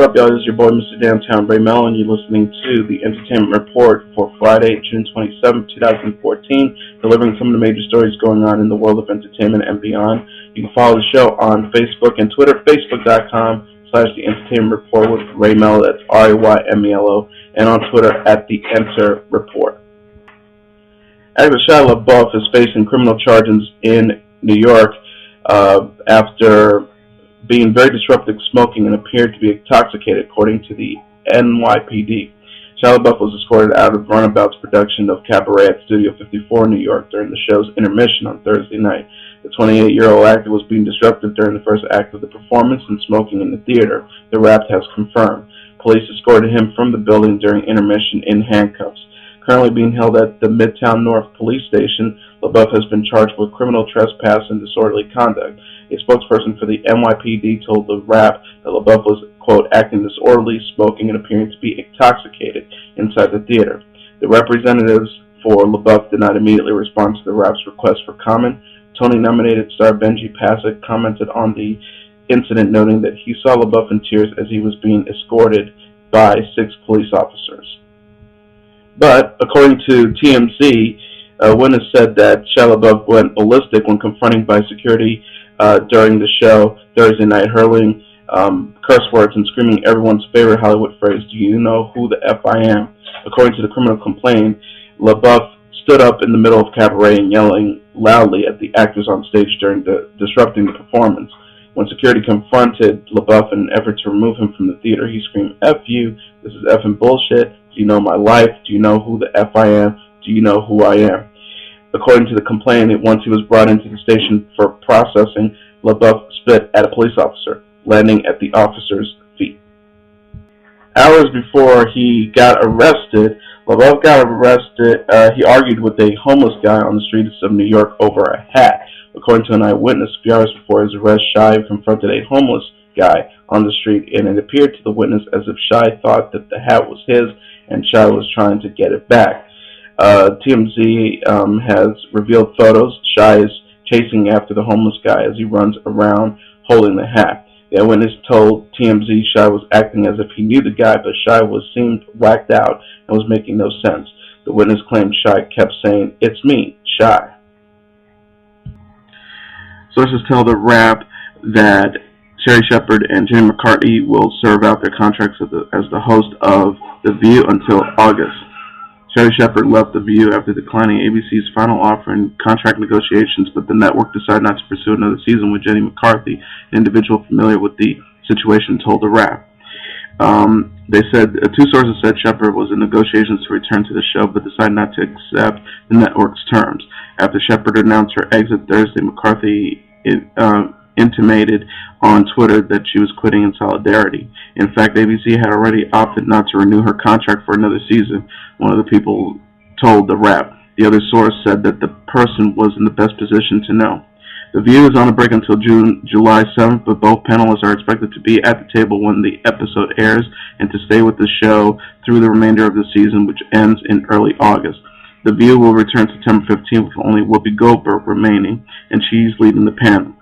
What up, y'all? This is your boy, Mr. Downtown Ray Mel, and you're listening to the Entertainment Report for Friday, June 27, 2014, delivering some of the major stories going on in the world of entertainment and beyond. You can follow the show on Facebook and Twitter, facebook.com/The Entertainment Report with Ray Mel, that's RAYMELO, and on Twitter at The Enter Report. Actor Shia LaBeouf is facing criminal charges in New York after being very disruptive smoking and appeared to be intoxicated, according to the NYPD. Shia LaBeouf was escorted out of Runabout's production of Cabaret at Studio 54 in New York during the show's intermission on Thursday night. The 28-year-old actor was being disruptive during the first act of the performance and smoking in the theater, the Wrap has confirmed. Police escorted him from the building during intermission in handcuffs. Currently being held at the Midtown North Police Station, LaBeouf has been charged with criminal trespass and disorderly conduct. A spokesperson for the NYPD told the Wrap that LaBeouf was, quote, acting disorderly, smoking, and appearing to be intoxicated inside the theater. The representatives for LaBeouf did not immediately respond to the Wrap's request for comment. Tony-nominated star Benji Pasek commented on the incident, noting that he saw LaBeouf in tears as he was being escorted by 6 police officers. But, according to TMZ, a witness said that Shia LaBeouf went ballistic when confronted by security during the show Thursday night, hurling curse words and screaming everyone's favorite Hollywood phrase, "Do you know who the F I am?" According to the criminal complaint, LaBeouf stood up in the middle of Cabaret and yelling loudly at the actors on stage during disrupting the performance. When security confronted LaBeouf in an effort to remove him from the theater, he screamed, "F you, this is effing bullshit. Do you know my life? Do you know who the F I am? Do you know who I am?" According to the complainant, once he was brought into the station for processing, LaBeouf spit at a police officer, landing at the officer's feet. Hours before he got arrested, LaBeouf got arrested. He argued with a homeless guy on the streets of New York over a hat. According to an eyewitness, a few hours before his arrest, Shia confronted a homeless guy on the street, and it appeared to the witness as if Shia thought that the hat was his and Shia was trying to get it back. TMZ has revealed photos. Shia is chasing after the homeless guy as he runs around holding the hat. The eyewitness told TMZ Shia was acting as if he knew the guy, but Shia seemed whacked out and was making no sense. The witness claimed Shia kept saying, "It's me, Shia." Sources tell the Wrap that Sherry Shepherd and Jenny McCarthy will serve out their contracts as the host of The View until August. Sherry Shepherd left The View after declining ABC's final offer in contract negotiations, but the network decided not to pursue another season with Jenny McCarthy, an individual familiar with the situation told the Wrap. They said 2 sources said Shepherd was in negotiations to return to the show, but decided not to accept the network's terms. After Shepherd announced her exit Thursday, McCarthy intimated on Twitter that she was quitting in solidarity. In fact, ABC had already opted not to renew her contract for another season, one of the people told the Wrap. The other source said that the person was in the best position to know. The View is on a break until July 7th, but both panelists are expected to be at the table when the episode airs and to stay with the show through the remainder of the season, which ends in early August. The View will return September 15th with only Whoopi Goldberg remaining, and she's leading the panel.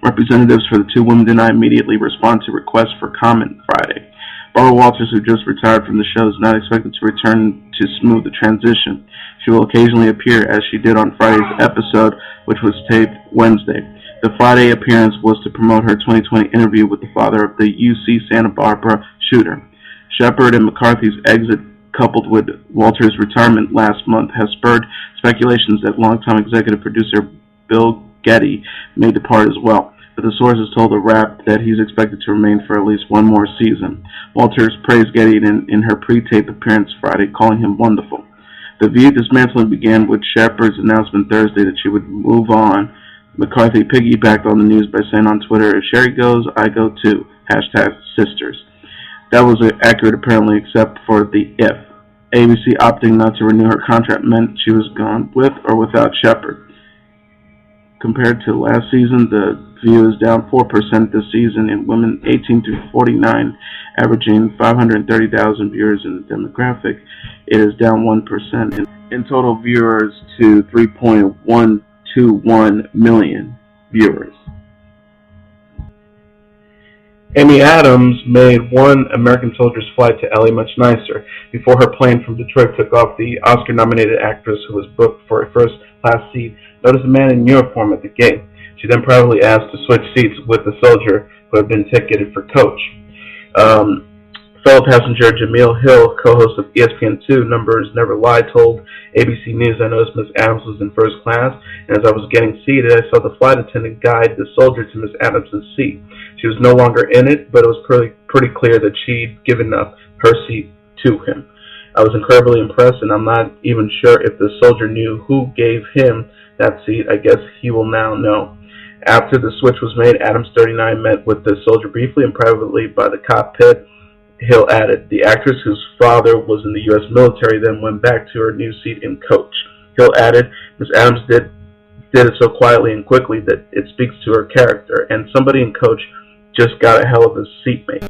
Representatives for the 2 women did not immediately respond to requests for comment Friday. Barbara Walters, who just retired from the show, is not expected to return to smooth the transition. She will occasionally appear, as she did on Friday's episode, which was taped Wednesday. The Friday appearance was to promote her 2020 interview with the father of the UC Santa Barbara shooter. Shepherd and McCarthy's exit, coupled with Walters' retirement last month, has spurred speculations that longtime executive producer Bill Getty may depart as well. But the sources told the Wrap that he's expected to remain for at least one more season. Walters praised Getty in her pre-tape appearance Friday, calling him wonderful. The View dismantling began with Shepherd's announcement Thursday that she would move on. McCarthy piggybacked on the news by saying on Twitter, "If Sherry goes, I go too. #sisters. That was accurate apparently, except for the if. ABC opting not to renew her contract meant she was gone with or without Shepherd. Compared to last season, The View is down 4% this season in women 18 through 49, averaging 530,000 viewers in the demographic. It is down 1% in total viewers to 3.121 million viewers. Amy Adams made one American Soldier's flight to LA much nicer. Before her plane from Detroit took off, the Oscar-nominated actress who was booked for a first-class seat noticed a man in uniform at the gate. She then privately asked to switch seats with the soldier who had been ticketed for coach. Um, Fellow passenger Jameel Hill, co-host of ESPN2 Numbers Never Lie, told ABC News, "I noticed Miss Adams was in first class, and as I was getting seated, I saw the flight attendant guide the soldier to Miss Adams' seat. She was no longer in it, but it was pretty clear that she'd given up her seat to him. I was incredibly impressed, and I'm not even sure if the soldier knew who gave him that seat. I guess he will now know." After the switch was made, Adams, 39, met with the soldier briefly and privately by the cockpit. Hill added, "The actress whose father was in the U.S. military then went back to her new seat in coach." Hill added, "Miss Adams did it so quietly and quickly that it speaks to her character, and somebody in coach just got a hell of a seatmate."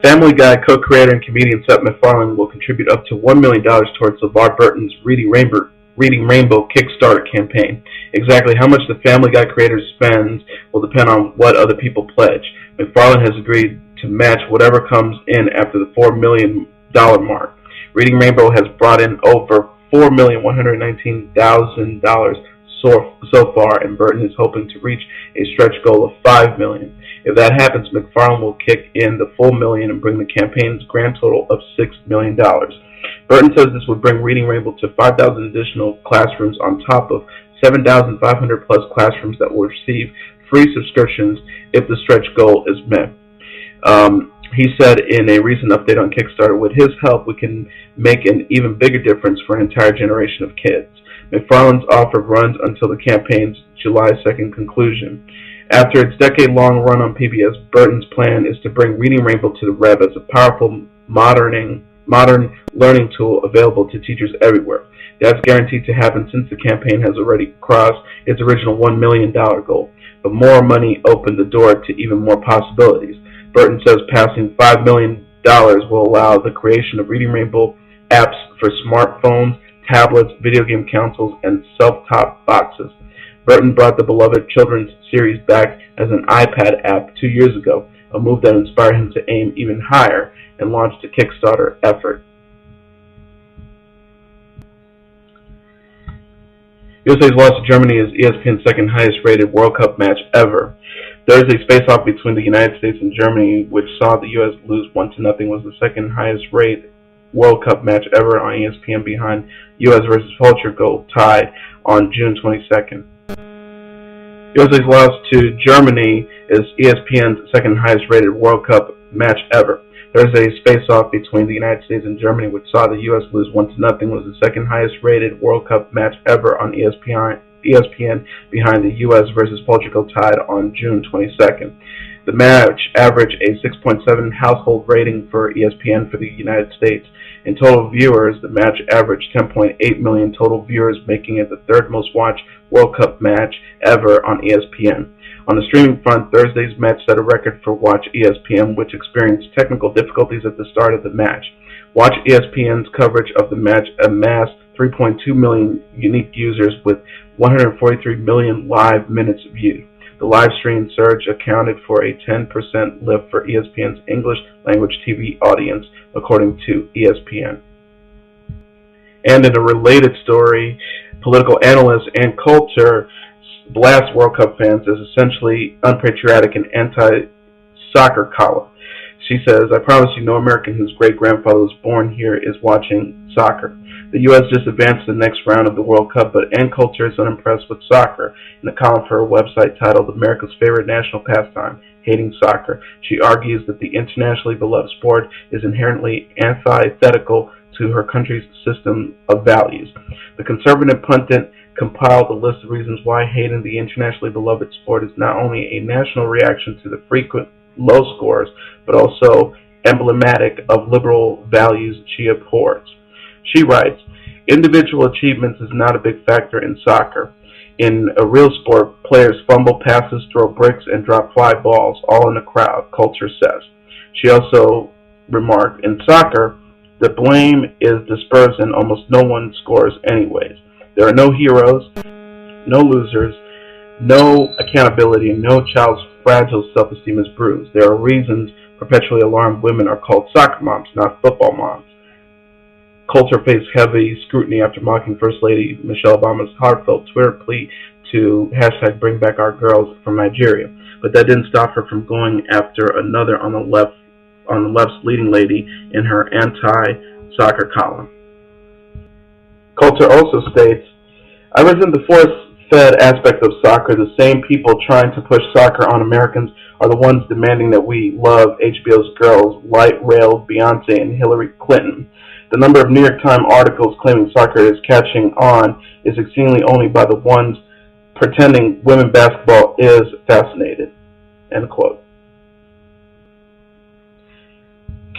Family Guy co-creator and comedian Seth MacFarlane will contribute up to $1 million towards LeVar Burton's Reading Rainbow Kickstarter campaign. Exactly how much the Family Guy creator spends will depend on what other people pledge. MacFarlane has agreed to match whatever comes in after the $4 million mark. Reading Rainbow has brought in over $4,119,000 so far, and Burton is hoping to reach a stretch goal of $5 million. If that happens, MacFarlane will kick in the full million and bring the campaign's grand total of $6 million. Burton says this would bring Reading Rainbow to 5,000 additional classrooms on top of 7,500 plus classrooms that will receive free subscriptions if the stretch goal is met. He said in a recent update on Kickstarter, "With his help, we can make an even bigger difference for an entire generation of kids." MacFarlane's offer runs until the campaign's July 2nd conclusion. After its decade-long run on PBS, Burton's plan is to bring Reading Rainbow to the Rev as a powerful, modern learning tool available to teachers everywhere. That's guaranteed to happen since the campaign has already crossed its original $1 million goal. But more money opened the door to even more possibilities. Burton says passing $5 million will allow the creation of Reading Rainbow apps for smartphones, tablets, video game consoles, and self-top boxes. Burton brought the beloved children's series back as an iPad app 2 years ago, a move that inspired him to aim even higher and launched a Kickstarter effort. USA's loss to Germany is ESPN's second highest rated World Cup match ever. Thursday's face-off between the United States and Germany, which saw the U.S. lose 1-0, was the second highest rated World Cup match ever on ESPN, behind U.S. versus Portugal, tied on June 22nd. USA's loss to Germany is ESPN's second highest rated World Cup match ever. Thursday's face-off between the United States and Germany, which saw the U.S. lose 1-0, was the second highest rated World Cup match ever on ESPN, behind the U.S. versus Portugal, tied on June 22nd. The match averaged a 6.7 household rating for ESPN for the United States. In total viewers, the match averaged 10.8 million total viewers, making it the third most watched World Cup match ever on ESPN. On the streaming front, Thursday's match set a record for Watch ESPN, which experienced technical difficulties at the start of the match. Watch ESPN's coverage of the match amassed 3.2 million unique users with 143 million live minutes viewed. The live stream surge accounted for a 10% lift for ESPN's English language TV audience, according to ESPN. And in a related story, political analyst Ann Coulter blasts World Cup fans as essentially unpatriotic and anti-soccer column. She says, "I promise you no American whose great-grandfather was born here is watching soccer. The U.S. just advanced to the next round of the World Cup, but Ann Coulter is unimpressed with soccer." In a column for her website titled "America's Favorite National Pastime, Hating Soccer," she argues that the internationally beloved sport is inherently antithetical to her country's system of values. The conservative pundit compiled a list of reasons why hating the internationally beloved sport is not only a national reaction to the frequent low scores, but also emblematic of liberal values she abhors. She writes, "Individual achievements is not a big factor in soccer. In a real sport, players fumble passes, throw bricks, and drop fly balls, all in a crowd," Coulter says. She also remarked, "In soccer, the blame is dispersed and almost no one scores anyways. There are no heroes, no losers, no accountability, and no child's fragile self-esteem is bruised. There are reasons perpetually alarmed women are called soccer moms, not football moms. Coulter faced heavy scrutiny after mocking First Lady Michelle Obama's heartfelt Twitter plea to hashtag bring back our girls from Nigeria. But that didn't stop her from going after another on the left's leading lady in her anti-soccer column. Coulter also states, I resent the force-fed aspect of soccer. The same people trying to push soccer on Americans are the ones demanding that we love HBO's girls, light rail Beyonce and Hillary Clinton. The number of New York Times articles claiming soccer is catching on is exceedingly only by the ones pretending women basketball is fascinated. End quote.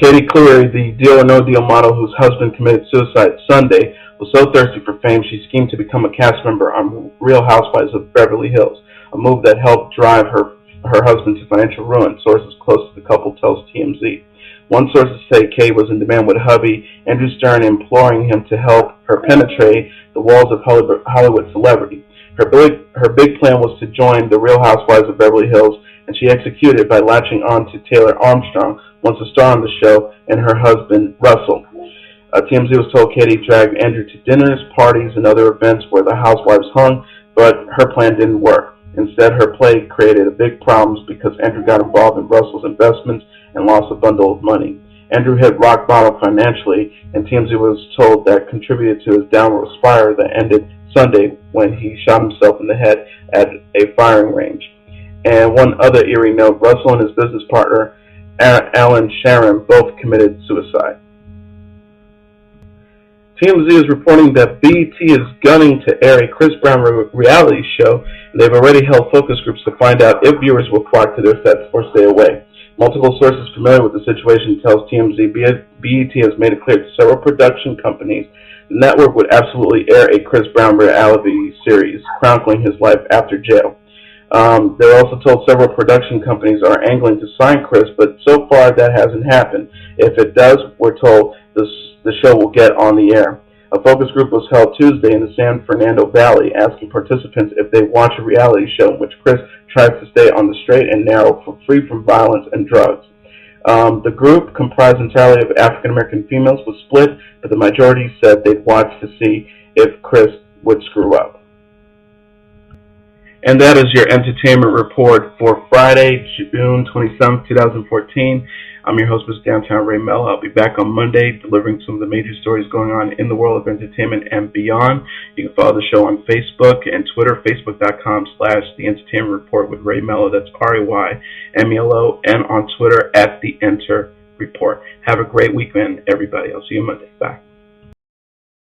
Katie Cleary, the Deal or No Deal model whose husband committed suicide Sunday, was so thirsty for fame she schemed to become a cast member on Real Housewives of Beverly Hills, a move that helped drive her husband to financial ruin, sources close to the couple tells TMZ. One sources say Kay was in demand with hubby Andrew Stern, imploring him to help her penetrate the walls of Hollywood celebrity. Her big plan was to join the Real Housewives of Beverly Hills, and she executed it by latching on to Taylor Armstrong, once a star on the show, and her husband, Russell. TMZ was told Katie dragged Andrew to dinners, parties, and other events where the housewives hung, but her plan didn't work. Instead, her play created big problems because Andrew got involved in Russell's investments and lost a bundle of money. Andrew hit rock bottom financially, and TMZ was told that contributed to his downward spiral that ended Sunday when he shot himself in the head at a firing range. And one other eerie note, Russell and his business partner, Alan Sharon, both committed suicide. TMZ is reporting that BET is gunning to air a Chris Brown reality show, and they've already held focus groups to find out if viewers will flock to their sets or stay away. Multiple sources familiar with the situation tells TMZ BET has made it clear to several production companies the network would absolutely air a Chris Brown reality series chronicling his life after jail. They're also told several production companies are angling to sign Chris, but so far that hasn't happened. If it does, we're told the show will get on the air. A focus group was held Tuesday in the San Fernando Valley, asking participants if they watch a reality show in which Chris tries to stay on the straight and narrow, free from violence and drugs. The group, comprised entirely of African American females, was split, but the majority said they'd watch to see if Chris would screw up. And that is your entertainment report for Friday, June 27, 2014. I'm your host, Mr. Downtown Ray Mello. I'll be back on Monday delivering some of the major stories going on in the world of entertainment and beyond. You can follow the show on Facebook and Twitter, facebook.com/The Entertainment Report with Ray Mello. That's RayMelo, and on Twitter @The Enter Report. Have a great weekend, everybody. I'll see you Monday. Bye.